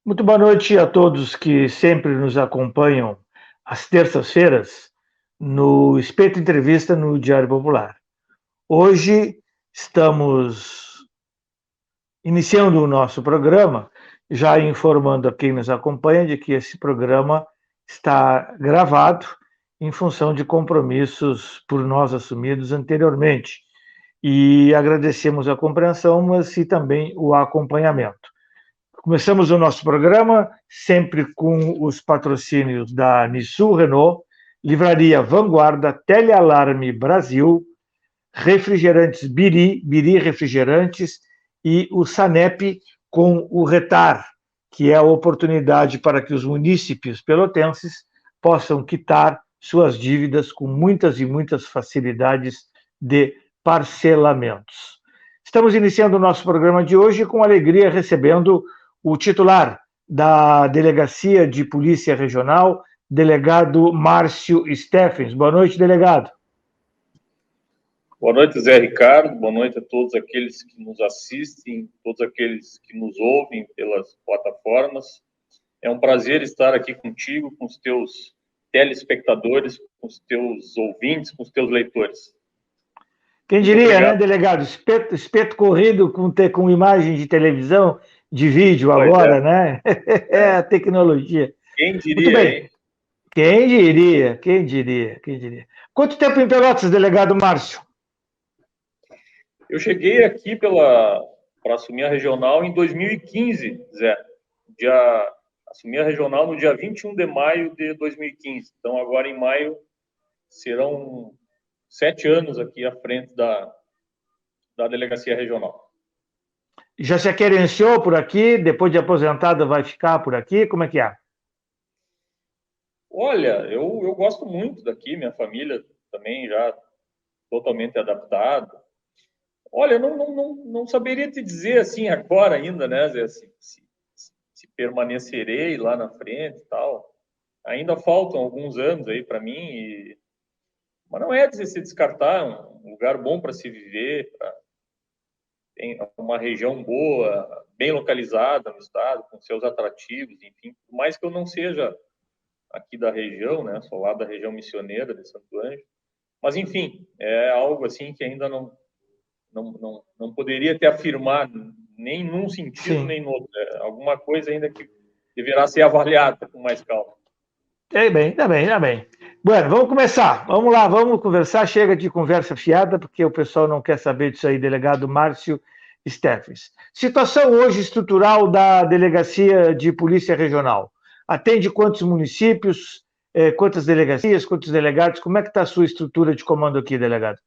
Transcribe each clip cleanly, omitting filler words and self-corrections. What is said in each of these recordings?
Muito boa noite a todos que sempre nos acompanham às terças-feiras no Espeto Entrevista no Diário Popular. Hoje estamos iniciando o nosso programa, já informando a quem nos acompanha de que esse programa está gravado em função de compromissos por nós assumidos anteriormente. E agradecemos a compreensão, mas e também o acompanhamento. Começamos o nosso programa sempre com os patrocínios da Nissu Renault, Livraria Vanguarda, Telealarme Brasil, Refrigerantes Biri Refrigerantes e o Sanep com o Retar, que é a oportunidade para que os munícipes pelotenses possam quitar suas dívidas com muitas e muitas facilidades de parcelamentos. Estamos iniciando o nosso programa de hoje com alegria recebendo o titular da Delegacia de Polícia Regional, delegado Márcio Steffens. Boa noite, delegado. Boa noite, Zé Ricardo. Boa noite a todos aqueles que nos assistem, todos aqueles que nos ouvem pelas plataformas. É um prazer estar aqui contigo, com os teus telespectadores, com os teus ouvintes, com os teus leitores. Quem diria, né, delegado? Espeto corrido com imagem de televisão, de vídeo agora, né? É a tecnologia. Quem diria, muito bem. Hein? Quem diria, quem diria, quem diria. Quanto tempo em Pelotas, delegado Márcio? Eu cheguei aqui para assumir a regional em 2015, Zé. Assumi a regional no dia 21 de maio de 2015. Então, agora em maio, serão 7 anos aqui à frente da Delegacia Regional. Já se aquerenciou por aqui? Depois de aposentado vai ficar por aqui? Como é que é? Olha, eu gosto muito daqui, minha família também já totalmente adaptada. Olha, eu não saberia te dizer assim agora ainda, né, Zé, se permanecerei lá na frente e tal. Ainda faltam alguns anos aí para mim, mas não é de se descartar, um lugar bom para se viver, tem uma região boa, bem localizada no estado, com seus atrativos, enfim. Por mais que eu não seja aqui da região, né? Sou lá da região missioneira de Santo Ângelo. Mas, enfim, é algo assim que ainda não poderia te afirmar nem num sentido, nem no outro. É alguma coisa ainda que deverá ser avaliada com mais calma. Tá bem, tá bem, tá bem. Bueno, vamos começar. Vamos lá, vamos conversar. Chega de conversa fiada, porque o pessoal não quer saber disso aí, delegado Márcio Steffens. Situação hoje estrutural da Delegacia de Polícia Regional. Atende quantos municípios, quantas delegacias, quantos delegados? Como é que está a sua estrutura de comando aqui, delegado?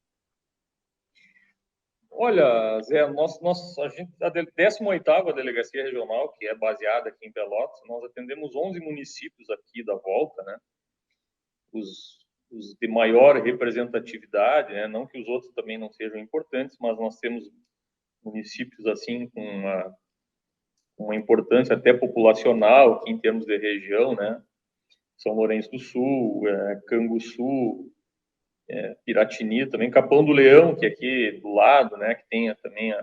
Olha, Zé, a 18ª Delegacia Regional, que é baseada aqui em Pelotas, nós atendemos 11 municípios aqui da volta, né? Os de maior representatividade, né? Não que os outros também não sejam importantes, mas nós temos municípios assim com uma importância até populacional aqui em termos de região, né? São Lourenço do Sul, Canguçu, Piratini, também Capão do Leão, que é aqui do lado, né? Que tem também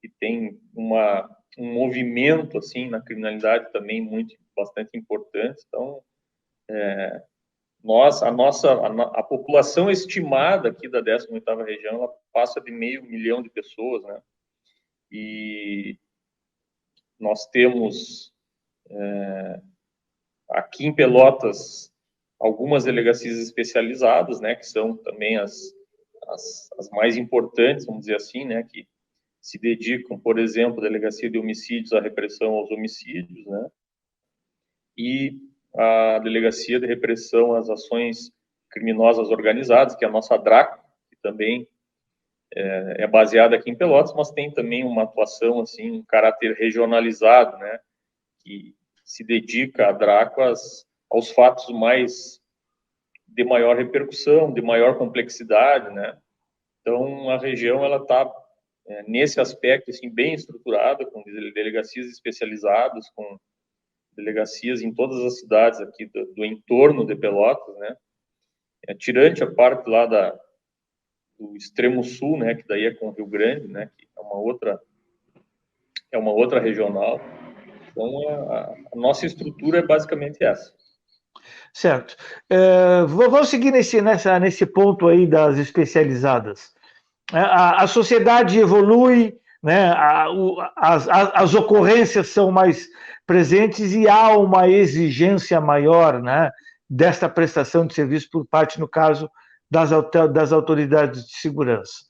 que tem um movimento assim na criminalidade também bastante importante. Então, a população estimada aqui da 18ª região, ela passa de 500 mil de pessoas, né? E nós temos aqui em Pelotas algumas delegacias especializadas, né, que são também as mais importantes, vamos dizer assim, né, que se dedicam, por exemplo, a Delegacia de Homicídios à repressão aos homicídios, né, e a Delegacia de Repressão às Ações Criminosas Organizadas, que é a nossa DRACO, que também é baseada aqui em Pelotas, mas tem também uma atuação, assim, um caráter regionalizado, né, que se dedica a DRACO aos fatos de maior repercussão, de maior complexidade, né? Então, a região, ela está, nesse aspecto, assim, bem estruturada, com delegacias especializadas, com delegacias em todas as cidades aqui do entorno de Pelotas, né? Tirante a parte lá do extremo sul, né? Que daí é com o Rio Grande, né? Que é uma outra regional. Então, a nossa estrutura é basicamente essa. Certo. Vamos seguir nesse ponto aí das especializadas. A sociedade evolui, né? As ocorrências são mais presentes e há uma exigência maior, né, desta prestação de serviço por parte, no caso, das autoridades de segurança.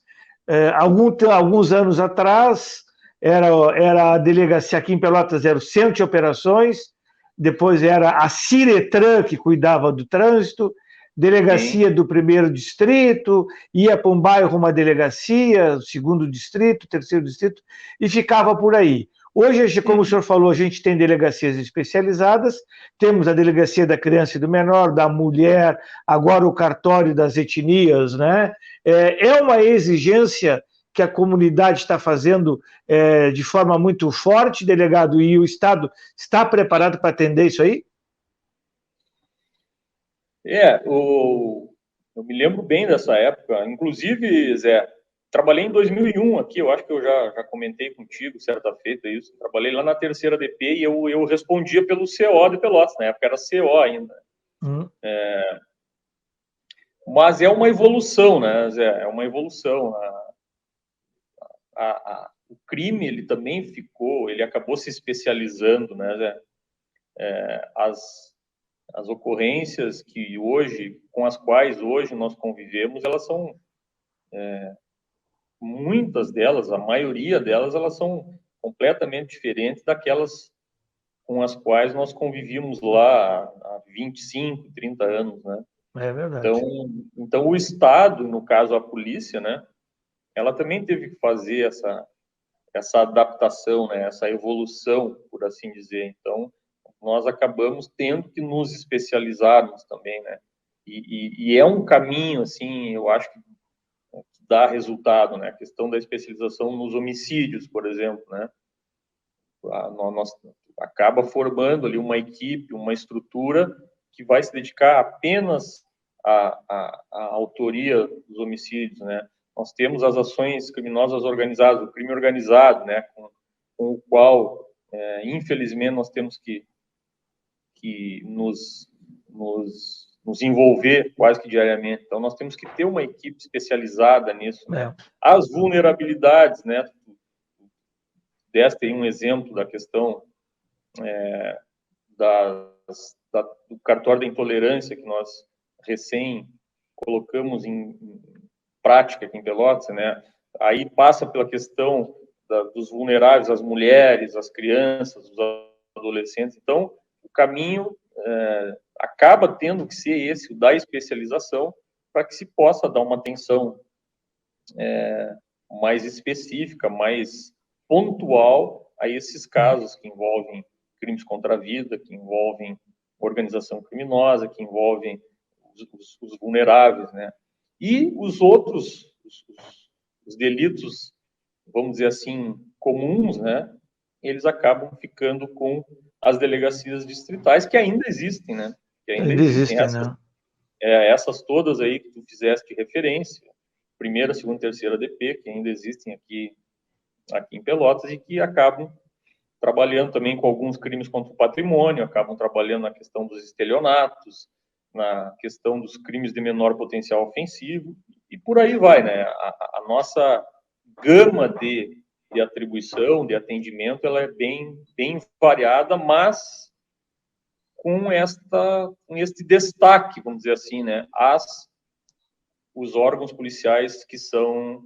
Alguns anos atrás, era a delegacia aqui em Pelotas, era o Centro de Operações, depois era a Ciretran, que cuidava do trânsito, delegacia do primeiro distrito, ia para um bairro uma delegacia, segundo distrito, terceiro distrito, e ficava por aí. Hoje, como o senhor falou, a gente tem delegacias especializadas, temos a delegacia da criança e do menor, da mulher, agora o cartório das etnias, né? É uma exigência que a comunidade está fazendo de forma muito forte, delegado, e o Estado está preparado para atender isso aí? Eu me lembro bem dessa época. Inclusive, Zé, trabalhei em 2001 aqui, eu acho que eu já comentei contigo certa feita isso. Trabalhei lá na terceira DP e eu respondia pelo CO de Pelotas, na época era CO ainda. Mas é uma evolução, né, Zé? É uma evolução. O crime, ele também ele acabou se especializando, né, Zé? As ocorrências com as quais hoje nós convivemos, elas são, muitas delas, a maioria delas, elas são completamente diferentes daquelas com as quais nós convivíamos lá há 25, 30 anos, né? É verdade. Então o Estado, no caso a polícia, né, ela também teve que fazer essa adaptação, né, essa evolução, por assim dizer. Então, nós acabamos tendo que nos especializarmos também, né? E é um caminho, assim, eu acho que dá resultado, né? A questão da especialização nos homicídios, por exemplo, né? Nós acaba formando ali uma equipe, uma estrutura que vai se dedicar apenas à autoria dos homicídios, né? Nós temos as ações criminosas organizadas, o crime organizado, né? Com o qual, infelizmente, nós temos que nos envolver quase que diariamente. Então, nós temos que ter uma equipe especializada nisso, né? As vulnerabilidades, né? Deste aí um exemplo da questão do cartório da intolerância que nós recém colocamos em prática aqui em Pelotas, né? Aí passa pela questão dos vulneráveis, as mulheres, as crianças, os adolescentes. Então, o caminho acaba tendo que ser esse, o da especialização, para que se possa dar uma atenção mais específica, mais pontual a esses casos que envolvem crimes contra a vida, que envolvem organização criminosa, que envolvem os vulneráveis, né? E os outros, os delitos, vamos dizer assim, comuns, né? Eles acabam ficando com as delegacias distritais, que ainda existem, né? Que ainda existem essas todas aí que tu fizeste referência, primeira, segunda, terceira DP, que ainda existem aqui em Pelotas e que acabam trabalhando também com alguns crimes contra o patrimônio, acabam trabalhando na questão dos estelionatos, na questão dos crimes de menor potencial ofensivo, e por aí vai, né? A nossa gama de atribuição, de atendimento, ela é bem variada, mas com este destaque, vamos dizer assim, né? Os órgãos policiais que são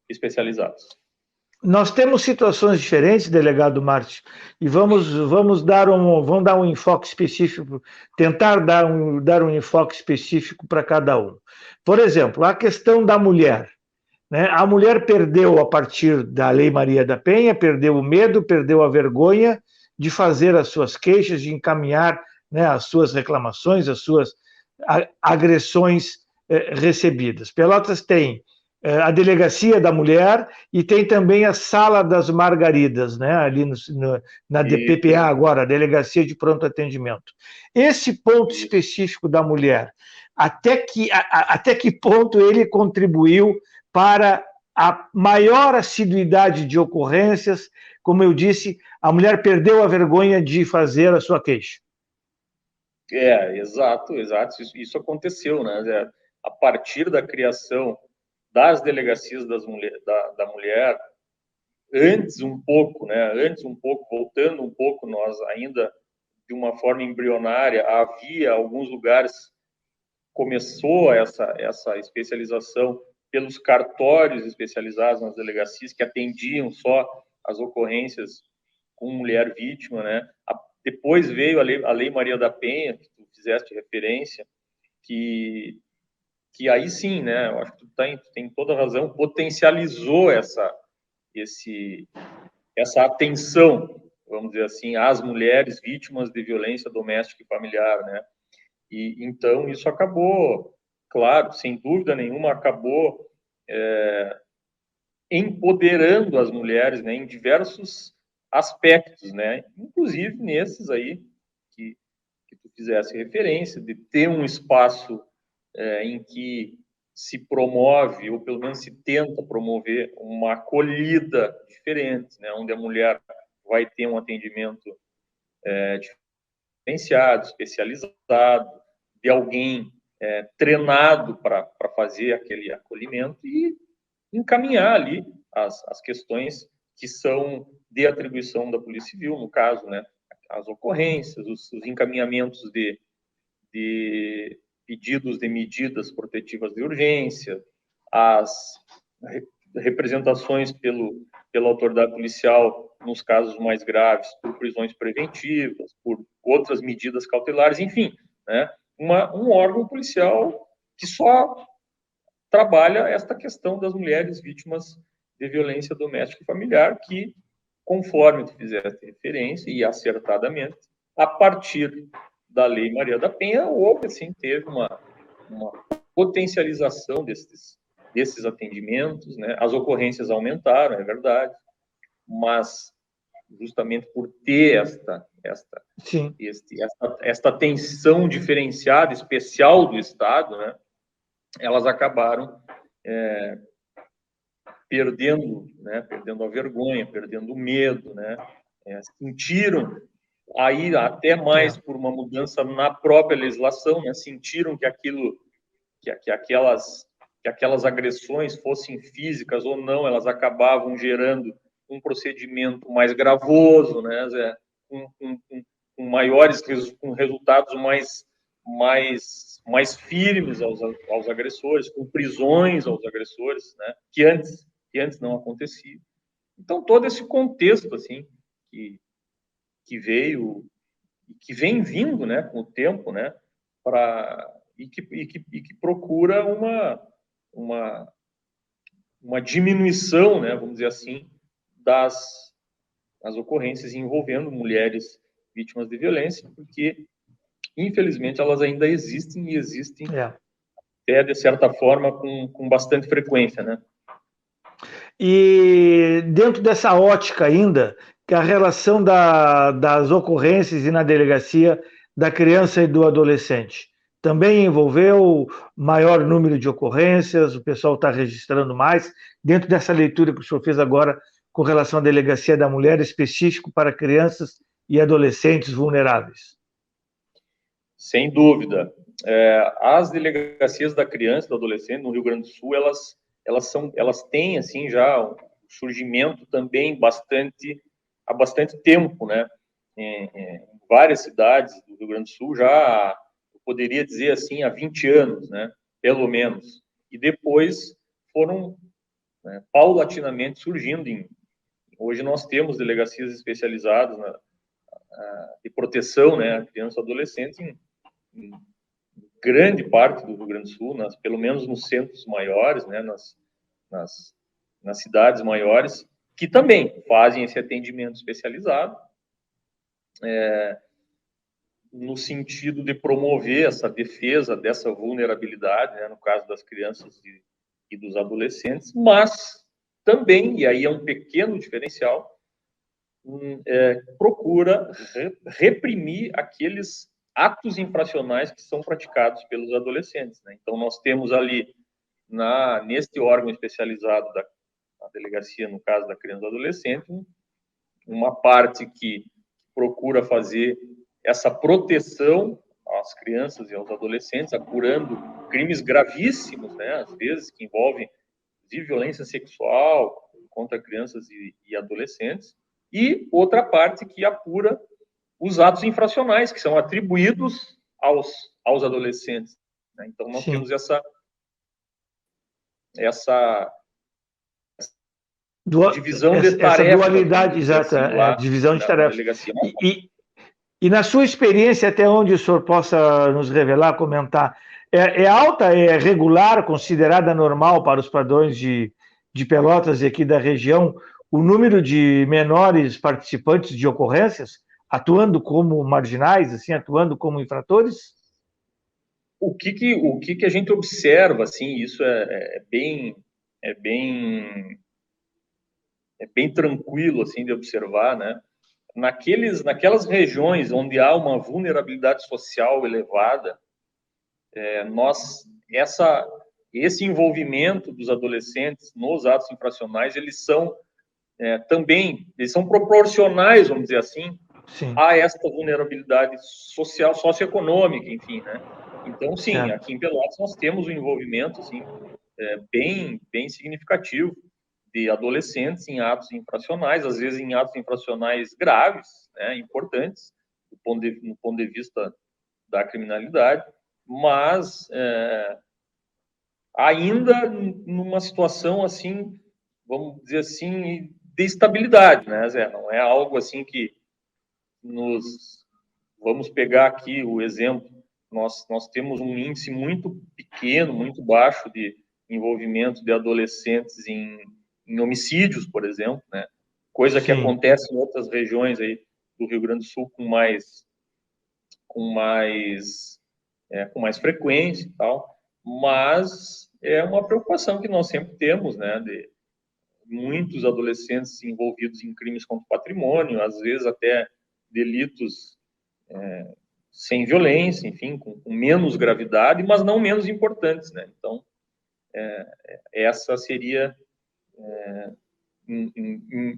especializados. Nós temos situações diferentes, delegado Márcio, e vamos dar um enfoque específico, tentar dar um enfoque específico para cada um. Por exemplo, a questão da mulher, né? A mulher perdeu, a partir da Lei Maria da Penha, perdeu o medo, perdeu a vergonha de fazer as suas queixas, de encaminhar, né, as suas reclamações, as suas agressões recebidas. Pelotas tem a Delegacia da Mulher e tem também a Sala das Margaridas, né, ali na DPPA agora, a Delegacia de Pronto Atendimento. Esse ponto específico da mulher, até que ponto ele contribuiu para a maior assiduidade de ocorrências, como eu disse, a mulher perdeu a vergonha de fazer a sua queixa. Exato. Isso aconteceu, né? A partir da criação das delegacias da mulher, antes um pouco, voltando um pouco, nós ainda de uma forma embrionária, havia alguns lugares, começou essa especialização pelos cartórios especializados nas delegacias, que atendiam só as ocorrências com mulher vítima, né? Depois veio a Lei Maria da Penha, que tu fizeste referência, que aí sim, né? Eu acho que tu tem toda a razão, potencializou essa atenção, vamos dizer assim, às mulheres vítimas de violência doméstica e familiar, né? E então isso acabou, claro, sem dúvida nenhuma, acabou empoderando as mulheres, né, em diversos aspectos, né? Inclusive nesses aí que tu fizesse referência, de ter um espaço em que se promove, ou pelo menos se tenta promover, uma acolhida diferente, né? Onde a mulher vai ter um atendimento diferenciado, especializado, de alguém treinado para fazer aquele acolhimento e encaminhar ali as questões que são de atribuição da Polícia Civil, no caso, né? As ocorrências, os encaminhamentos de pedidos de medidas protetivas de urgência, as representações pela autoridade policial nos casos mais graves, por prisões preventivas, por outras medidas cautelares, enfim, né? Um órgão policial que só trabalha esta questão das mulheres vítimas de violência doméstica e familiar, que, conforme tu fizeste referência, e acertadamente, a partir da Lei Maria da Penha, houve, assim, teve uma potencialização desses atendimentos, né? As ocorrências aumentaram, é verdade, mas justamente por ter esta atenção diferenciada, especial do Estado, né? Elas acabaram perdendo a vergonha, perdendo o medo, né? Sentiram aí até mais por uma mudança na própria legislação, né? Sentiram que aquelas agressões, fossem físicas ou não, elas acabavam gerando um procedimento mais gravoso, né, Zé? Com maiores, com resultados mais firmes aos agressores, com prisões aos agressores, né, que antes não acontecia. Então, todo esse contexto, assim, que veio, que vem vindo, né, com o tempo, né, e que procura uma diminuição, né, vamos dizer assim, das ocorrências envolvendo mulheres vítimas de violência, porque, infelizmente, elas ainda existem e existem até, de certa forma, com bastante frequência, né? E dentro dessa ótica ainda, que a relação das ocorrências e na delegacia da criança e do adolescente também envolveu maior número de ocorrências, o pessoal está registrando mais, dentro dessa leitura que o senhor fez agora com relação à delegacia da mulher, específico para crianças e adolescentes vulneráveis. Sem dúvida. As delegacias da criança e do adolescente no Rio Grande do Sul, elas têm, assim, já um surgimento também há bastante tempo, né? Em várias cidades do Rio Grande do Sul, já, eu poderia dizer assim, há 20 anos, né? Pelo menos. E depois foram, né, paulatinamente surgindo. Hoje nós temos delegacias especializadas de proteção, né, a criança e adolescente em grande parte do Rio Grande do Sul, pelo menos nos centros maiores, né, nas cidades maiores, que também fazem esse atendimento especializado, no sentido de promover essa defesa dessa vulnerabilidade, né, no caso das crianças e dos adolescentes, mas também, e aí é um pequeno diferencial, procura reprimir aqueles atos infracionais que são praticados pelos adolescentes, né? Então, nós temos ali, neste órgão especializado a delegacia, no caso da criança e do adolescente, uma parte que procura fazer essa proteção às crianças e aos adolescentes, apurando crimes gravíssimos, né, às vezes, que envolvem de violência sexual contra crianças e adolescentes, e outra parte que apura os atos infracionais que são atribuídos aos adolescentes, né? Então, nós temos essa divisão de tarefas. Essa dualidade, exata, assim, divisão de tarefas. Delegacia. E na sua experiência, até onde o senhor possa nos revelar, comentar, é alta, é regular, considerada normal para os padrões de Pelotas e aqui da região, o número de menores participantes de ocorrências, atuando como marginais, assim, atuando como infratores? O que a gente observa, assim, isso é bem tranquilo, assim, de observar, né? Naquelas regiões onde há uma vulnerabilidade social elevada, esse envolvimento dos adolescentes nos atos infracionais, eles são proporcionais, vamos dizer assim, Sim. a esta vulnerabilidade social, socioeconômica, enfim, né? Então, sim, certo. Aqui em Pelotas nós temos um envolvimento, assim, bem significativo de adolescentes em atos infracionais, às vezes em atos infracionais graves, né, importantes, no ponto de vista da criminalidade, mas ainda numa situação, assim, vamos dizer assim, de estabilidade, né, Zé? Não é algo assim que vamos pegar aqui o exemplo, nós temos um índice muito pequeno, muito baixo de envolvimento de adolescentes em homicídios, por exemplo, né? Coisa que acontece em outras regiões aí do Rio Grande do Sul com mais frequência e tal, mas é uma preocupação que nós sempre temos, né, de muitos adolescentes envolvidos em crimes contra o patrimônio, às vezes até delitos sem violência, enfim, com menos gravidade, mas não menos importantes, né? Então, essa seria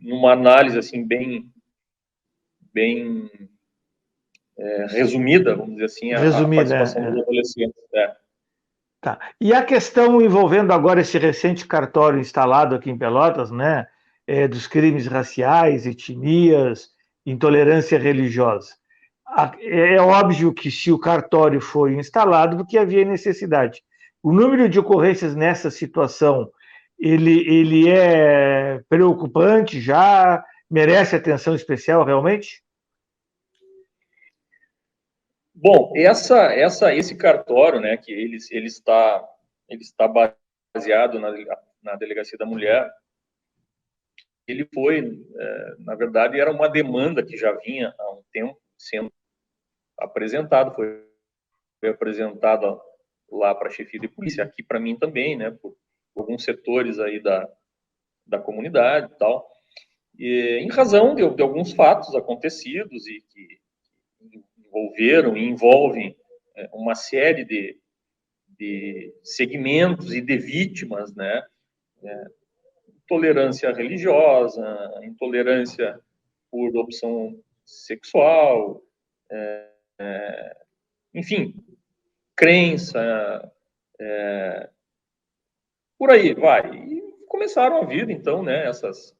numa análise assim bem resumida, vamos dizer assim, a participação dos adolescentes. Tá. E a questão envolvendo agora esse recente cartório instalado aqui em Pelotas, né, dos crimes raciais, etnias, intolerância religiosa. É óbvio que se o cartório foi instalado, porque havia necessidade. O número de ocorrências nessa situação, ele é preocupante já? Merece atenção especial realmente? Bom, esse cartório, né, que ele está baseado na Delegacia da Mulher, ele foi, na verdade, era uma demanda que já vinha há um tempo sendo apresentado, foi apresentada lá para a chefia de polícia, aqui para mim também, né, por alguns setores aí da comunidade e tal, e em razão de alguns fatos acontecidos e que envolveram e envolvem uma série de segmentos e de vítimas, né, intolerância religiosa, intolerância por opção sexual, enfim, crença, por aí vai. E começaram a vir, então, né, essas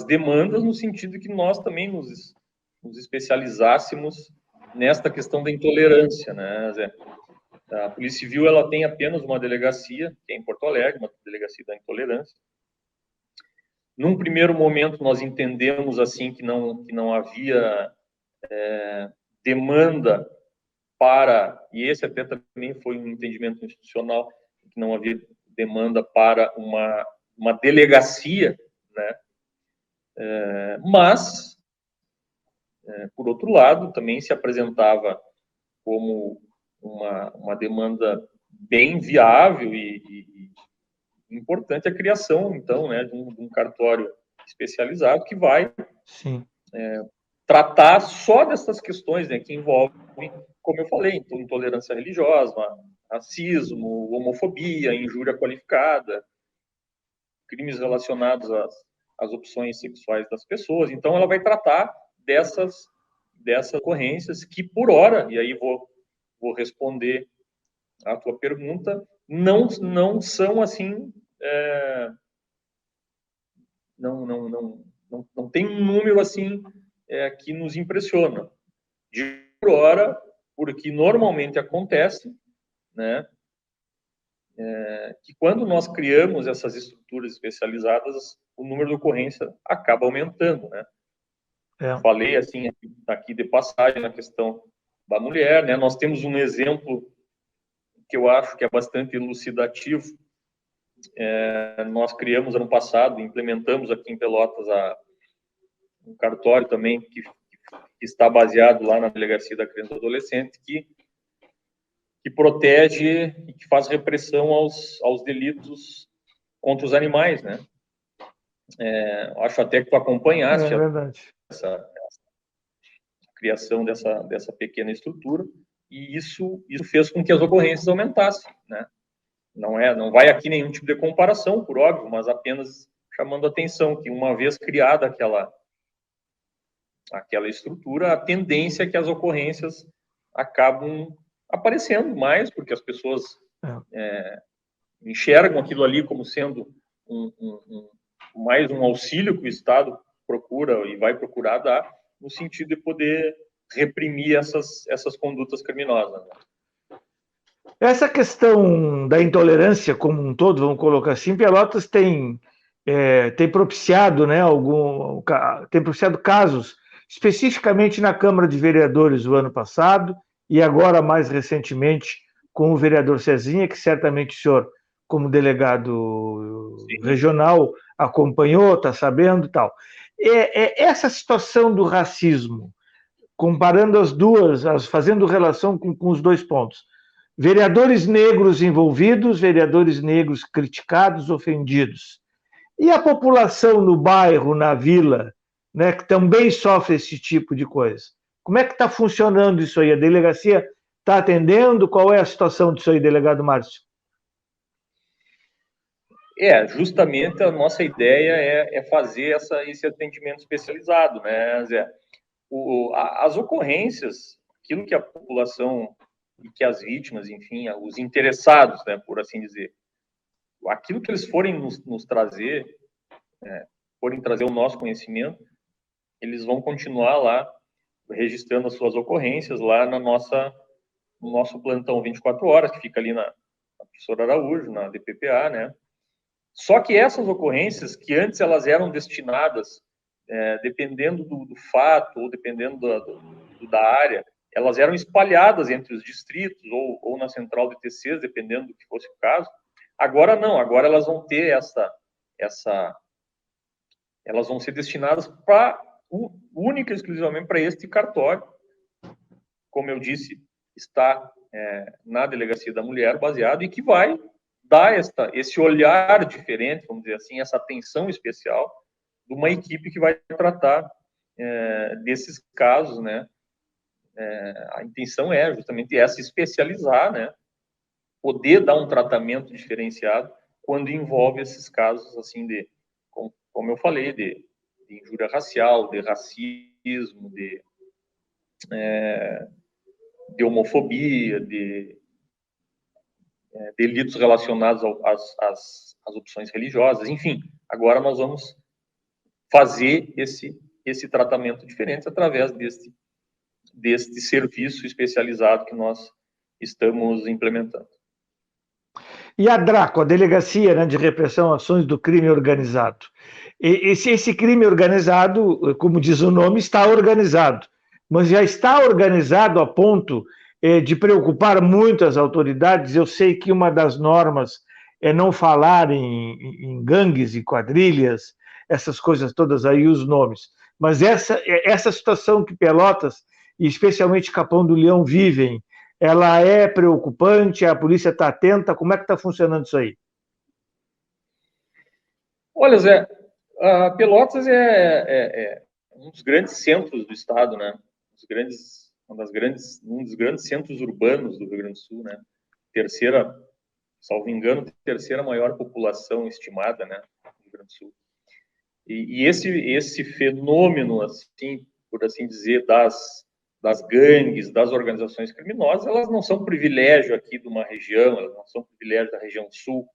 demandas no sentido que nós também nos especializássemos nesta questão da intolerância, né, Zé? A Polícia Civil ela tem apenas uma delegacia, que é em Porto Alegre, uma delegacia da intolerância. Num primeiro momento, nós entendemos assim que não havia demanda para, e esse até também foi um entendimento institucional, que não havia demanda para uma delegacia, né? Mas, por outro lado, também se apresentava como uma demanda bem viável e importante a criação, então, né, de um cartório especializado que vai tratar só dessas questões, né, que envolvem, como eu falei, intolerância religiosa, racismo, homofobia, injúria qualificada, crimes relacionados às opções sexuais das pessoas. Então, ela vai tratar dessas ocorrências que, por hora, e aí vou responder a tua pergunta, não são assim, não tem um número assim que nos impressiona. De por hora, porque normalmente acontece, né, que quando nós criamos essas estruturas especializadas, o número de ocorrência acaba aumentando, né? Falei assim aqui de passagem na questão da mulher, né? Nós temos um exemplo que eu acho que é bastante elucidativo. Nós criamos ano passado, implementamos aqui em Pelotas um cartório também que está baseado lá na Delegacia da Criança e do Adolescente, que protege e que faz repressão aos delitos contra os animais, né? Acho até que tu acompanhaste essa criação dessa pequena estrutura, e isso fez com que as ocorrências aumentassem, né? Não vai aqui nenhum tipo de comparação, por óbvio, mas apenas chamando a atenção que uma vez criada aquela estrutura, a tendência é que as ocorrências acabam aparecendo mais, porque as pessoas enxergam aquilo ali como sendo mais um auxílio que o Estado procura e vai procurar dar, no sentido de poder reprimir essas condutas criminosas. Essa questão da intolerância como um todo, vamos colocar assim, Pelotas tem propiciado, né, tem propiciado casos, especificamente na Câmara de Vereadores o ano passado, e agora mais recentemente com o vereador Cezinha, que certamente o senhor, como delegado regional, acompanhou, está sabendo e tal. Essa situação do racismo, comparando as duas, fazendo relação com os dois pontos, vereadores negros envolvidos, vereadores negros criticados, ofendidos. E a população no bairro, na vila, né, que também sofre esse tipo de coisa. Como é que está funcionando isso aí? A delegacia está atendendo? Qual é a situação disso aí, delegado Márcio? Justamente a nossa ideia é fazer esse atendimento especializado, né, Zé? As ocorrências, aquilo que a população e que as vítimas, enfim, os interessados, né, por assim dizer, aquilo que eles forem nos trazer, forem trazer o nosso conhecimento, eles vão continuar lá registrando as suas ocorrências lá no nosso plantão 24 horas, que fica ali na Professora Araújo, na DPPA, né? Só que essas ocorrências, que antes elas eram destinadas, dependendo do fato ou dependendo da área, elas eram espalhadas entre os distritos ou na central de TCs, dependendo do que fosse o caso. Agora não, agora elas vão ter elas vão ser destinadas única e exclusivamente para este cartório. Como eu disse, está na Delegacia da Mulher baseado, e que vai dar esse olhar diferente, vamos dizer assim, essa atenção especial de uma equipe que vai tratar desses casos, né? A intenção é justamente essa, especializar, né? Poder dar um tratamento diferenciado quando envolve esses casos, assim, como eu falei, de injúria racial, de racismo, de homofobia, de delitos relacionados às opções religiosas, enfim. Agora nós vamos fazer esse tratamento diferente através deste serviço especializado que nós estamos implementando. E a DRACO, a Delegacia, né, de Repressão a Ações do Crime Organizado. Esse crime organizado, como diz o nome, está organizado, mas já está organizado a ponto de preocupar muito as autoridades. Eu sei que uma das normas é não falar em gangues e quadrilhas, essas coisas todas aí, os nomes. Mas essa situação que Pelotas, e especialmente Capão do Leão, vivem, ela é preocupante? A polícia está atenta? Como é que está funcionando isso aí? Olha, Zé, Pelotas é um dos grandes centros do estado, né? Um dos grandes centros urbanos do Rio Grande do Sul, né? Salvo engano, terceira maior população estimada, né? Grande do Sul. E esse fenômeno, assim, por assim dizer, das gangues, das organizações criminosas, elas não são privilégio aqui de uma região, elas não são privilégio da região sul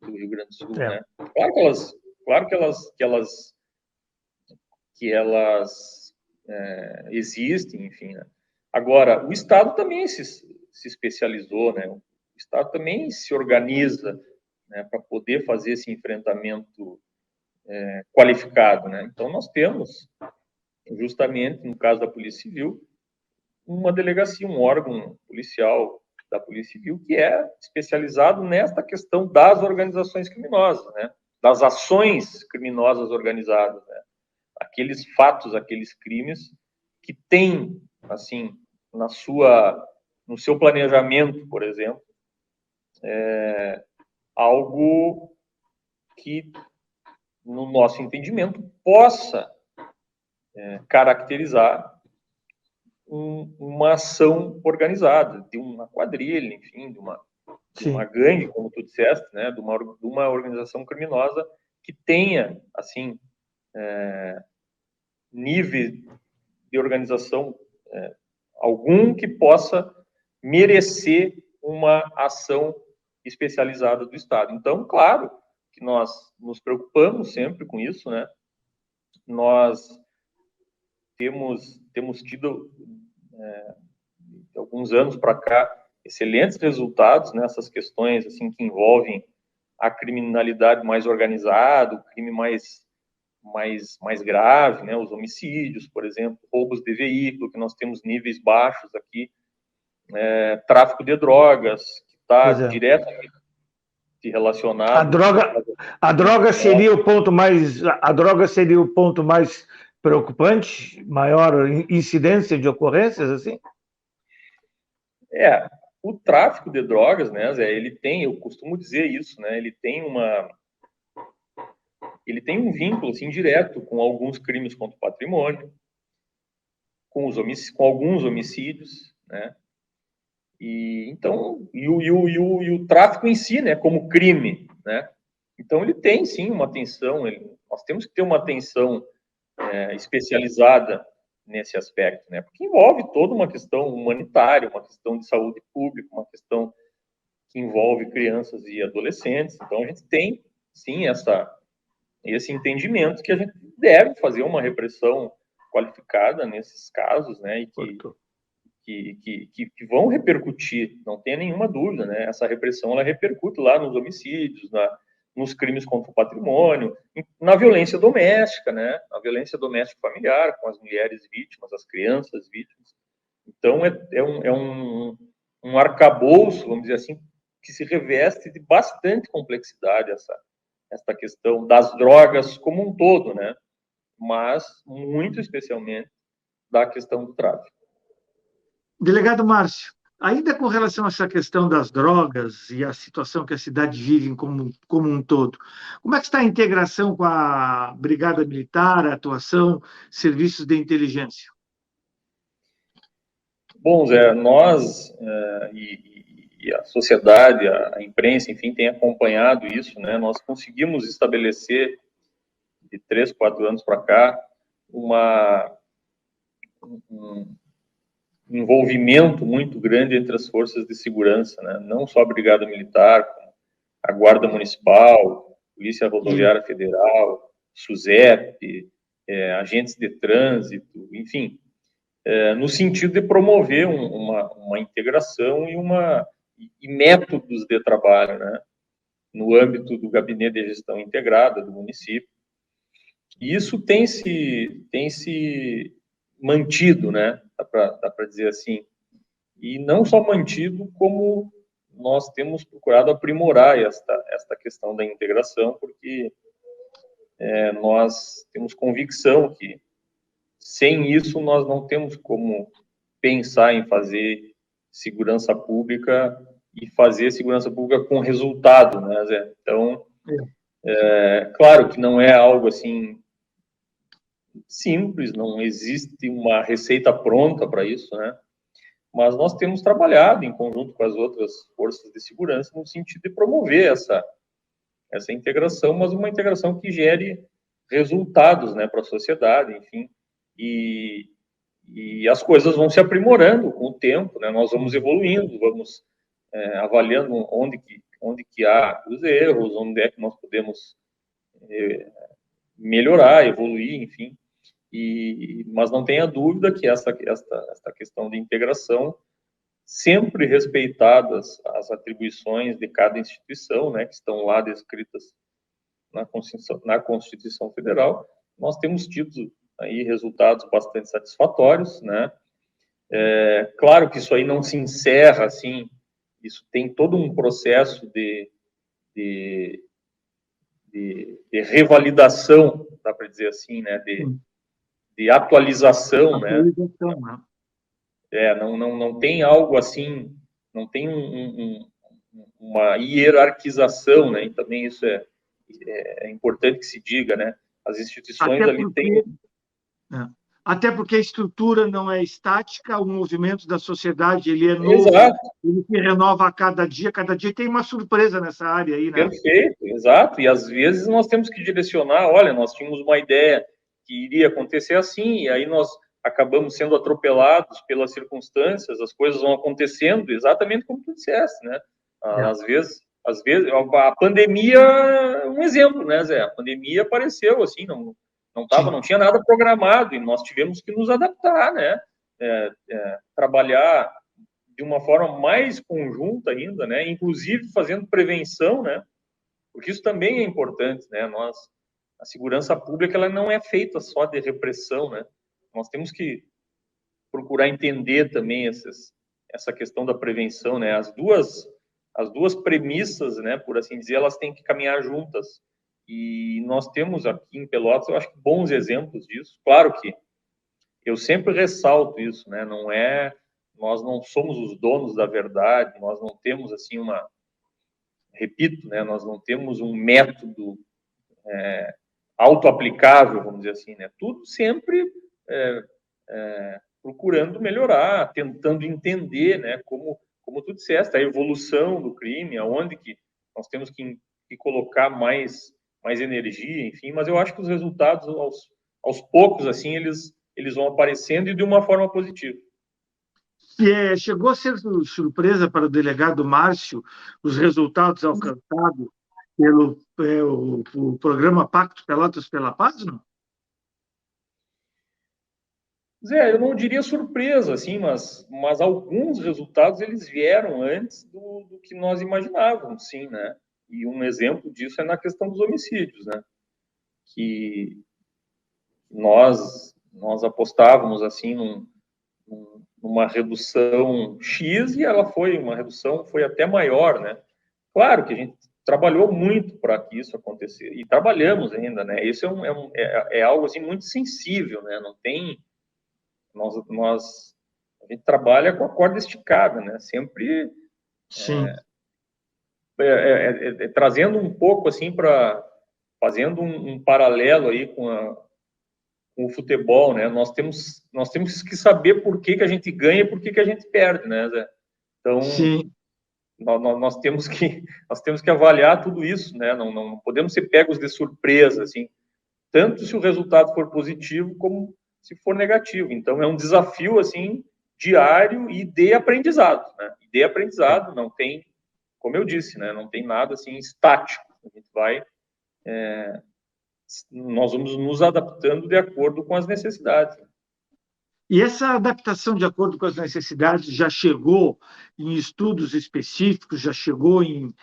do Rio Grande do Sul, né? Claro que elas existem, enfim, né? Agora, o Estado também se especializou, né? O Estado também se organiza, né, para poder fazer esse enfrentamento qualificado, né? Então, nós temos, justamente, no caso da Polícia Civil, uma delegacia, um órgão policial da Polícia Civil que é especializado nesta questão das organizações criminosas, né? Das ações criminosas organizadas, né? Aqueles fatos, aqueles crimes que têm, assim, no seu planejamento, por exemplo, algo que, no nosso entendimento, possa caracterizar uma ação organizada, de uma quadrilha, enfim, de uma gangue, como tu disseste, né, de uma organização criminosa que tenha, assim, nível de organização algum que possa merecer uma ação especializada do Estado. Então, claro que nós nos preocupamos sempre com isso, né? Nós temos tido, de alguns anos para cá, excelentes resultados nessas questões assim que envolvem a criminalidade mais organizada, o crime mais grave, né? Os homicídios, por exemplo, roubos de veículo, que nós temos níveis baixos aqui, tráfico de drogas, que está diretamente relacionado. A droga seria o ponto mais preocupante, maior incidência de ocorrências, assim? O tráfico de drogas, né, Zé, eu costumo dizer isso, né, ele tem um vínculo, assim, direto com alguns crimes contra o patrimônio, com alguns homicídios, né, então, o tráfico em si, né, como crime, né, então ele tem, sim, uma atenção, nós temos que ter uma atenção especializada nesse aspecto, né, porque envolve toda uma questão humanitária, uma questão de saúde pública, uma questão que envolve crianças e adolescentes, então a gente tem, sim, esse entendimento que a gente deve fazer uma repressão qualificada nesses casos, né, e que vão repercutir, não tenha nenhuma dúvida, né, essa repressão ela repercute lá nos homicídios, nos crimes contra o patrimônio, na violência doméstica, né, na violência doméstica familiar, com as mulheres vítimas, as crianças vítimas. Então, é um arcabouço, vamos dizer assim, que se reveste de bastante complexidade essa questão das drogas como um todo, né, mas muito especialmente da questão do tráfico. Delegado Márcio, ainda com relação a essa questão das drogas e a situação que a cidade vive como um todo, como é que está a integração com a Brigada Militar, a atuação, serviços de inteligência? Bom, Zé, nós e a sociedade, a imprensa, enfim, tem acompanhado isso, né? Nós conseguimos estabelecer, de 3, 4 anos para cá, um envolvimento muito grande entre as forças de segurança, né? Não só a Brigada Militar, a Guarda Municipal, Polícia Rodoviária Federal, SUSEP, agentes de trânsito, enfim, no sentido de promover uma integração e métodos de trabalho, né? No âmbito do Gabinete de Gestão Integrada do município. E isso tem se mantido, né? Dá para dizer assim. E não só mantido, como nós temos procurado aprimorar esta questão da integração, porque nós temos convicção que sem isso nós não temos como pensar em fazer segurança pública e fazer segurança pública com resultado, né, Zé? Então, claro que não é algo assim simples, não existe uma receita pronta para isso, né? Mas nós temos trabalhado em conjunto com as outras forças de segurança no sentido de promover essa integração, mas uma integração que gere resultados, né, para a sociedade, enfim, e as coisas vão se aprimorando com o tempo, né, nós vamos evoluindo, vamos avaliando onde que há os erros, onde é que nós podemos melhorar, evoluir, enfim, mas não tenha dúvida que esta questão de integração, sempre respeitadas as atribuições de cada instituição, né, que estão lá descritas na Constituição Federal, nós temos tido aí resultados bastante satisfatórios, né? Claro que isso aí não se encerra assim, isso tem todo um processo de revalidação, dá para dizer assim, né? De atualização, né? Não tem algo assim, não tem uma hierarquização, né? E também isso é importante que se diga, né? As instituições ali têm... Até porque a estrutura não é estática, o movimento da sociedade ele é novo, exato. Ele se renova a cada dia tem uma surpresa nessa área aí, né? Perfeito, exato, e às vezes nós temos que direcionar, olha, nós tínhamos uma ideia que iria acontecer assim, e aí nós acabamos sendo atropelados pelas circunstâncias, as coisas vão acontecendo exatamente como tu disseste, né? Às vezes, a pandemia é um exemplo, né, Zé? A pandemia apareceu assim, não tinha nada programado, e nós tivemos que nos adaptar, né? Trabalhar de uma forma mais conjunta ainda, né? Inclusive fazendo prevenção, né? Porque isso também é importante, né? A segurança pública ela não é feita só de repressão, né? Nós temos que procurar entender também essa questão da prevenção, né? As duas premissas, né? Por assim dizer, elas têm que caminhar juntas. E nós temos aqui em Pelotas, eu acho que bons exemplos disso. Claro que eu sempre ressalto isso, né? Nós não somos os donos da verdade, nós não temos assim repito, né? Nós não temos um método autoaplicável, vamos dizer assim, né? Tudo sempre procurando melhorar, tentando entender, né? Como tu disseste, a evolução do crime, aonde que nós temos que colocar mais energia, enfim. Mas eu acho que os resultados aos poucos assim eles vão aparecendo e de uma forma positiva. Chegou a ser surpresa para o delegado Márcio os resultados alcançados pelo o programa Pacto Pelotas pela Paz, não? Zé, eu não diria surpresa, assim, mas alguns resultados eles vieram antes do que nós imaginávamos, sim, né? E um exemplo disso é na questão dos homicídios, né? Que nós apostávamos, assim, numa redução X e uma redução foi até maior, né? Claro que a gente trabalhou muito para que isso acontecesse, e trabalhamos ainda, né? Isso é algo, assim, muito sensível, né? Não tem... A gente trabalha com a corda esticada, né? Sempre trazendo um pouco, assim, fazendo um paralelo aí com o futebol, né? Nós temos que saber por que a gente ganha e por que a gente perde, né, Zé? Então, sim. Nós temos que avaliar tudo isso, né? Não podemos ser pegos de surpresa, assim, tanto se o resultado for positivo como se for negativo. Então, é um desafio, assim, diário e de aprendizado, né? E de aprendizado não tem, como eu disse, né? Não tem nada, assim, estático. A gente nós vamos nos adaptando de acordo com as necessidades. E essa adaptação de acordo com as necessidades já chegou em estudos específicos, já chegou em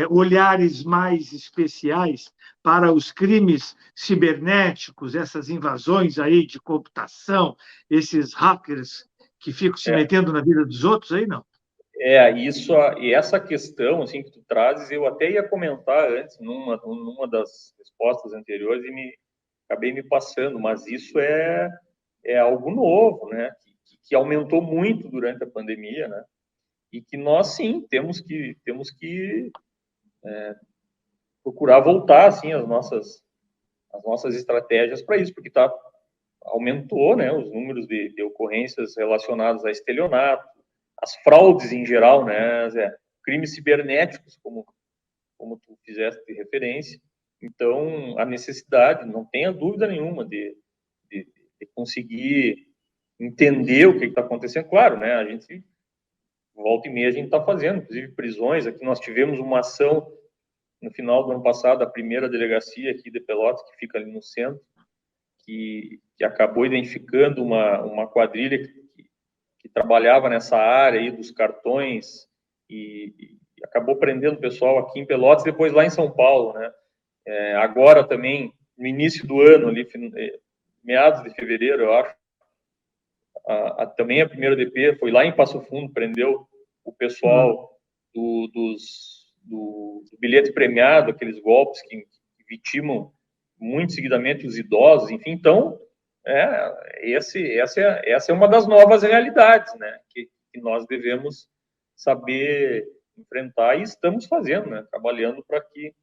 olhares mais especiais para os crimes cibernéticos, essas invasões aí de computação, esses hackers que ficam se metendo na vida dos outros aí, não? E essa questão, assim, que tu trazes, eu até ia comentar antes, numa das respostas anteriores, e acabei me passando, mas isso é algo novo, né? Que aumentou muito durante a pandemia, né? E que nós, sim, temos que procurar voltar, assim, as nossas estratégias para isso, porque aumentou, né, os números de ocorrências relacionadas a estelionato, as fraudes em geral, né, Zé? Crimes cibernéticos, como como tu fizeste referência. Então, a necessidade, não tenha dúvida nenhuma, de conseguir entender o que está acontecendo. Claro, né? A gente, volta e meia, a gente está fazendo, inclusive prisões. Aqui nós tivemos uma ação no final do ano passado, a primeira delegacia aqui de Pelotas, que fica ali no centro, que acabou identificando uma quadrilha que trabalhava nessa área aí dos cartões e acabou prendendo o pessoal aqui em Pelotas, depois lá em São Paulo, né? Agora também, no início do ano, ali, meados de fevereiro, eu acho, também a primeira DP foi lá em Passo Fundo, prendeu o pessoal do bilhete premiado, aqueles golpes que vitimam muito seguidamente os idosos, enfim. Então, essa é uma das novas realidades, né, que nós devemos saber enfrentar, e estamos fazendo, né, trabalhando para que,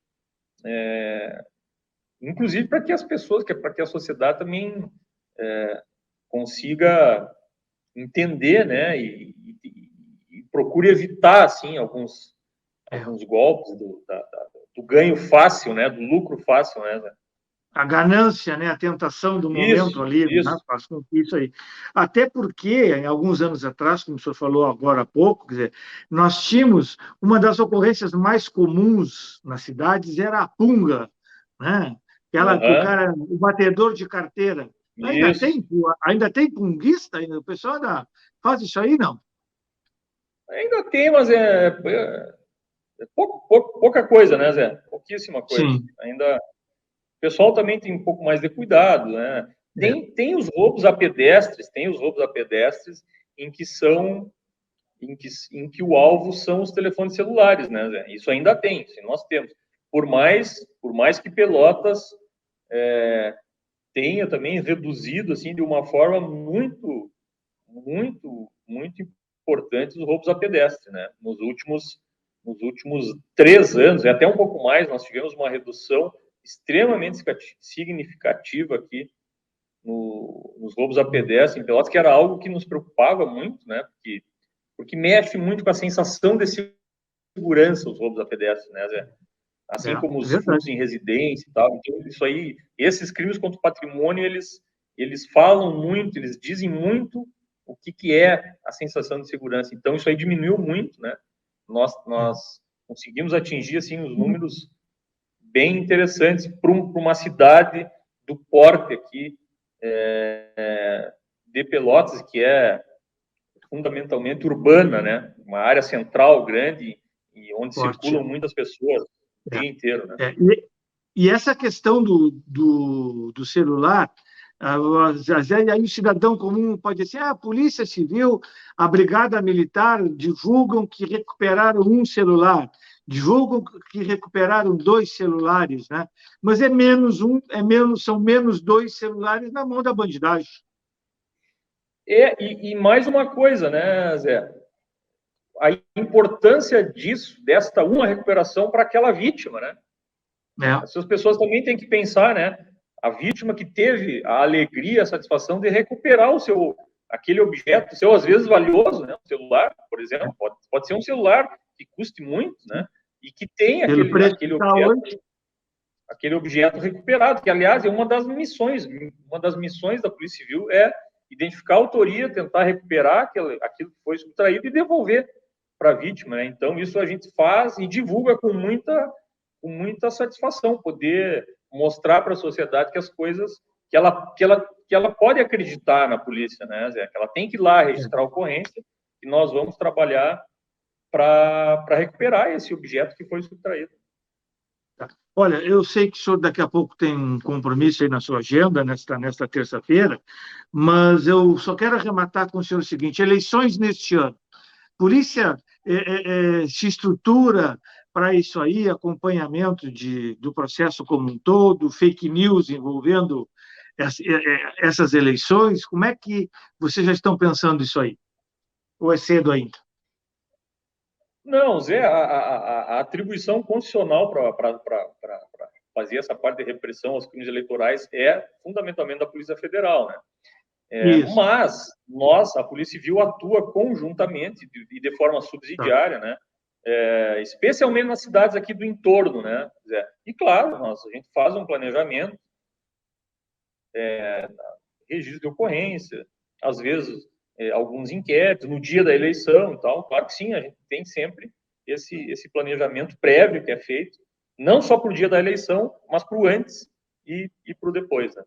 inclusive para que as pessoas, para que a sociedade também consiga entender, né, e procure evitar, assim, alguns golpes do ganho fácil, né, do lucro fácil, né? A ganância, né, a tentação do momento ali, né, faz com que isso aí. Até porque, em alguns anos atrás, como o senhor falou agora há pouco, quer dizer, nós tínhamos uma das ocorrências mais comuns nas cidades era a punga, né? Aquela que o cara, o batedor de carteira. Ainda tem punguista? O pessoal ainda faz isso aí, não? Ainda tem, mas pouca coisa, né, Zé? Pouquíssima coisa. Sim. Ainda... O pessoal também tem um pouco mais de cuidado, né? Tem os roubos a pedestres, em que o alvo são os telefones celulares, né, Zé? Isso ainda tem, isso nós temos. Por mais que Pelotas tenha também reduzido, assim, de uma forma muito, muito, muito importante os roubos a pedestre, né? Nos últimos 3 anos, e até um pouco mais, nós tivemos uma redução extremamente significativa aqui nos roubos a pedestre em Pelotas, que era algo que nos preocupava muito, né? Porque mexe muito com a sensação de segurança os roubos a pedestre, né, Zé? Assim como os furtos em residência e tal. Então, isso aí, esses crimes contra o patrimônio, eles falam muito, eles dizem muito o que é a sensação de segurança. Então, isso aí diminuiu muito, né? Nós conseguimos atingir, assim, os números bem interessantes para uma cidade do porte aqui de Pelotas, que é fundamentalmente urbana, né? Uma área central grande e onde circulam muitas pessoas o dia inteiro, né? E essa questão do celular, aí o cidadão comum pode dizer, a Polícia Civil, a Brigada Militar divulgam que recuperaram um celular, divulgam que recuperaram 2 celulares, né? Mas são menos 2 celulares na mão da bandidagem. E mais uma coisa, né, Zé? A importância desta uma recuperação para aquela vítima, né? Essas pessoas também têm que pensar, né? A vítima que teve a alegria, a satisfação de recuperar aquele objeto, às vezes valioso, né? Um celular, por exemplo, pode ser um celular que custe muito, né? E que tem aquele objeto recuperado, que, aliás, é uma das missões da Polícia Civil é identificar a autoria, tentar recuperar aquilo que foi subtraído e devolver para a vítima, né? Então, isso a gente faz e divulga com muita satisfação, poder mostrar para a sociedade que as coisas, que ela pode acreditar na polícia, né, Zé? Que ela tem que ir lá registrar a ocorrência e nós vamos trabalhar para recuperar esse objeto que foi subtraído. Olha, eu sei que o senhor daqui a pouco tem um compromisso aí na sua agenda, nesta terça-feira, mas eu só quero arrematar com o senhor o seguinte: eleições neste ano. Polícia se estrutura para isso aí, acompanhamento do processo como um todo, fake news envolvendo essas eleições. Como é que vocês já estão pensando isso aí? Ou é cedo ainda? Não, Zé, a atribuição constitucional para fazer essa parte de repressão aos crimes eleitorais é fundamentalmente da Polícia Federal, né? Mas a Polícia Civil atua conjuntamente e de forma subsidiária, né, especialmente nas cidades aqui do entorno, né? E claro, a gente faz um planejamento, registro de ocorrência, às vezes alguns inquéritos no dia da eleição e tal. Claro que sim, a gente tem sempre esse planejamento prévio que é feito, não só para o dia da eleição, mas para o antes e para o depois, né?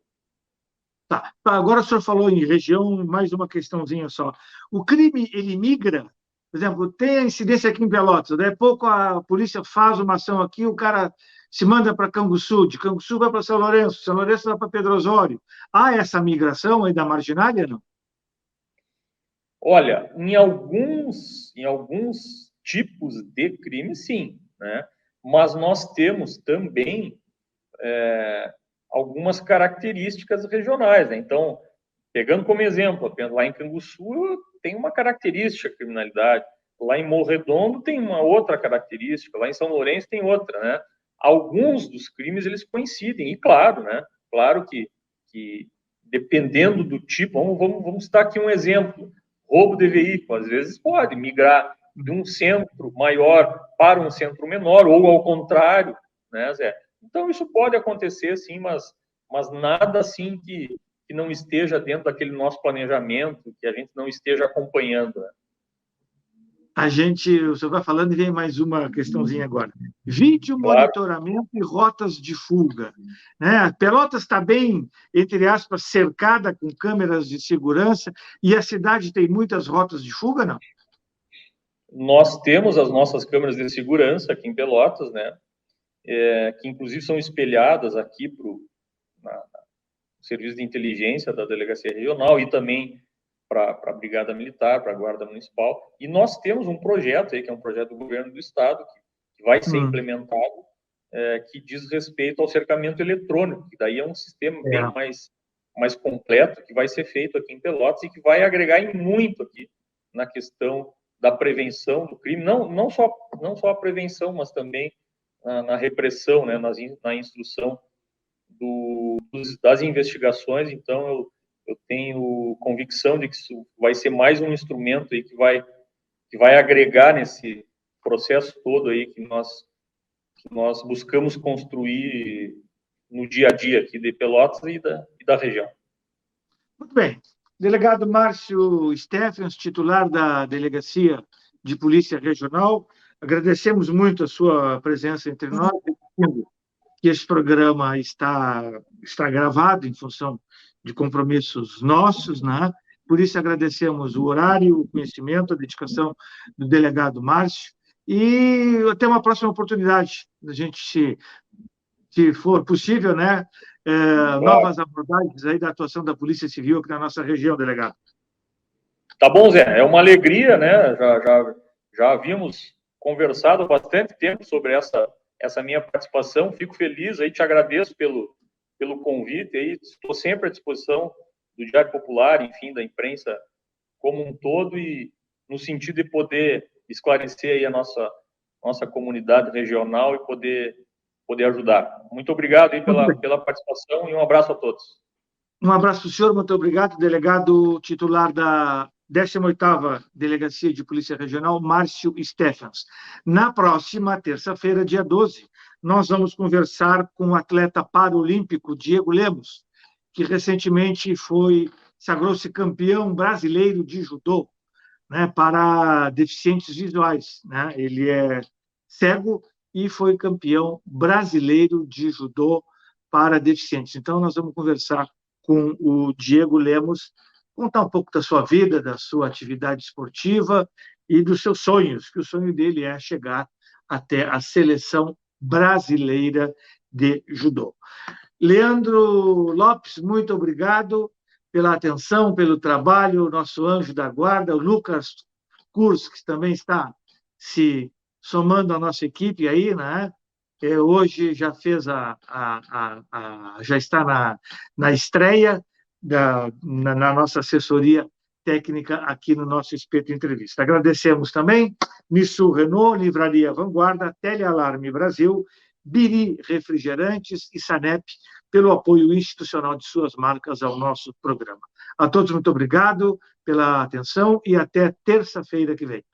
Tá. Agora o senhor falou em região, mais uma questãozinha só. O crime, ele migra? Por exemplo, tem a incidência aqui em Pelotas, daí a pouco a polícia faz uma ação aqui, o cara se manda para Canguçu, de Canguçu vai para São Lourenço vai para Pedro Osório. Há essa migração aí da marginália, não? Olha, em alguns tipos de crime, sim, né? Mas nós temos também algumas características regionais, né? Então, pegando como exemplo, lá em Canguçu tem uma característica a criminalidade, lá em Morro Redondo tem uma outra característica, lá em São Lourenço tem outra, né? Alguns dos crimes eles coincidem, e claro, né? Claro que dependendo do tipo, vamos citar aqui um exemplo, roubo de veículo, às vezes pode migrar de um centro maior para um centro menor, ou ao contrário, né, Zé? Então, isso pode acontecer, sim, mas nada assim que não esteja dentro daquele nosso planejamento, que a gente não esteja acompanhando, né? O senhor vai falando e vem mais uma questãozinha agora. Vídeo Claro. monitoramento e rotas de fuga. Né? Pelotas está bem, entre aspas, cercada com câmeras de segurança e a cidade tem muitas rotas de fuga, não? Nós temos as nossas câmeras de segurança aqui em Pelotas, né? Que inclusive são espelhadas aqui para o serviço de inteligência da Delegacia Regional e também para a Brigada Militar, para a Guarda Municipal. E nós temos um projeto aí, que é um projeto do governo do Estado, que vai ser implementado, que diz respeito ao cercamento eletrônico, que daí é um sistema bem mais completo, que vai ser feito aqui em Pelotas e que vai agregar em muito aqui na questão da prevenção do crime, não só a prevenção, mas também na repressão, né, na instrução das investigações. Então, eu tenho convicção de que isso vai ser mais um instrumento aí que vai agregar nesse processo todo aí que nós buscamos construir no dia a dia aqui de Pelotas e da região. Muito bem. Delegado Márcio Stephens, titular da Delegacia de Polícia Regional, agradecemos muito a sua presença entre nós, que esse programa está gravado em função de compromissos nossos, né? Por isso agradecemos o horário, o conhecimento, a dedicação do delegado Márcio e até uma próxima oportunidade, a gente, se for possível, né? Novas abordagens aí da atuação da Polícia Civil aqui na nossa região, delegado. Tá bom, Zé. É uma alegria, né? Já havíamos conversado há bastante tempo sobre essa minha participação. Fico feliz aí, te agradeço pelo convite aí. Estou sempre à disposição do Diário Popular, enfim, da imprensa como um todo, e no sentido de poder esclarecer aí a nossa comunidade regional e poder ajudar. Muito obrigado aí pela participação e um abraço a todos. Um abraço para o senhor, muito obrigado, delegado titular da 18ª Delegacia de Polícia Regional, Márcio Stephens. Na próxima terça-feira, dia 12, nós vamos conversar com o atleta paralímpico Diego Lemos, que recentemente sagrou-se campeão brasileiro de judô, né, para deficientes visuais, né? Ele é cego e foi campeão brasileiro de judô para deficientes. Então, nós vamos conversar com o Diego Lemos, contar um pouco da sua vida, da sua atividade esportiva e dos seus sonhos, que o sonho dele é chegar até a seleção brasileira de judô. Leandro Lopes, muito obrigado pela atenção, pelo trabalho, nosso anjo da guarda, o Lucas Kurs, que também está se somando à nossa equipe aí, né? Hoje já fez já está na estreia na nossa assessoria técnica aqui no nosso Espeto Entrevista. Agradecemos também Nissu Renault, Livraria Vanguarda, Telealarme Brasil, Biri Refrigerantes e Sanep pelo apoio institucional de suas marcas ao nosso programa. A todos, muito obrigado pela atenção e até terça-feira que vem.